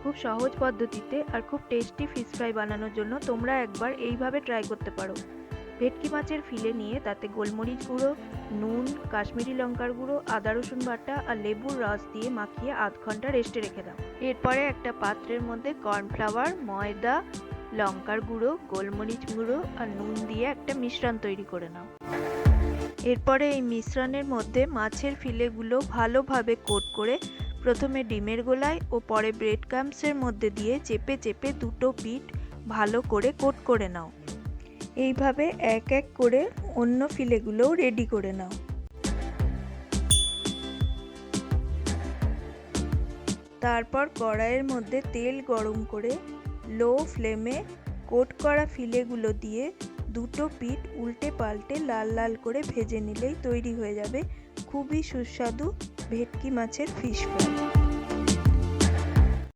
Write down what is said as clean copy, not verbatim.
খুব সহজ পদ্ধতিতে আর খুব টেস্টি ফিশ ফ্রাই বানানোর জন্য তোমরা একবার এইভাবে ট্রাই করতে পারো। ভেটকি মাছের ফিলে নিয়ে তাতে গোলমরিচ গুঁড়ো, নুন, কাশ্মীরি লঙ্কার গুঁড়ো, আদা রসুন বাটা আর লেবুর রস দিয়ে মাখিয়ে আধ ঘন্টা রেস্টে রেখে দাও। এরপরে একটা পাত্রের মধ্যে কর্নফ্লাওয়ার, ময়দা, লঙ্কার গুঁড়ো, গোলমরিচ গুঁড়ো আর নুন দিয়ে একটা মিশ্রণ তৈরি করে নাও। এরপরে এই মিশ্রণের মধ্যে মাছের ফিলেগুলো ভালোভাবে কোট করে প্রথমে ডিমের গোলায় ও পরে ব্রেড ক্রাম্বসের মধ্যে দিয়ে চেপে চেপে দুটো পিঠ ভালো করে কোট করে নাও। এইভাবে এক এক করে অন্য ফিলেগুলোও রেডি করে নাও। তারপর কড়াইয়ের মধ্যে তেল গরম করে লো ফ্লেমে কোট করা ফিলেগুলো দিয়ে দুটো পিঠ উল্টে পাল্টে লাল লাল করে ভেজে নিলেই তৈরি হয়ে যাবে খুবই সুস্বাদু ভেটকি মাছের ফিশ ফ্রাই।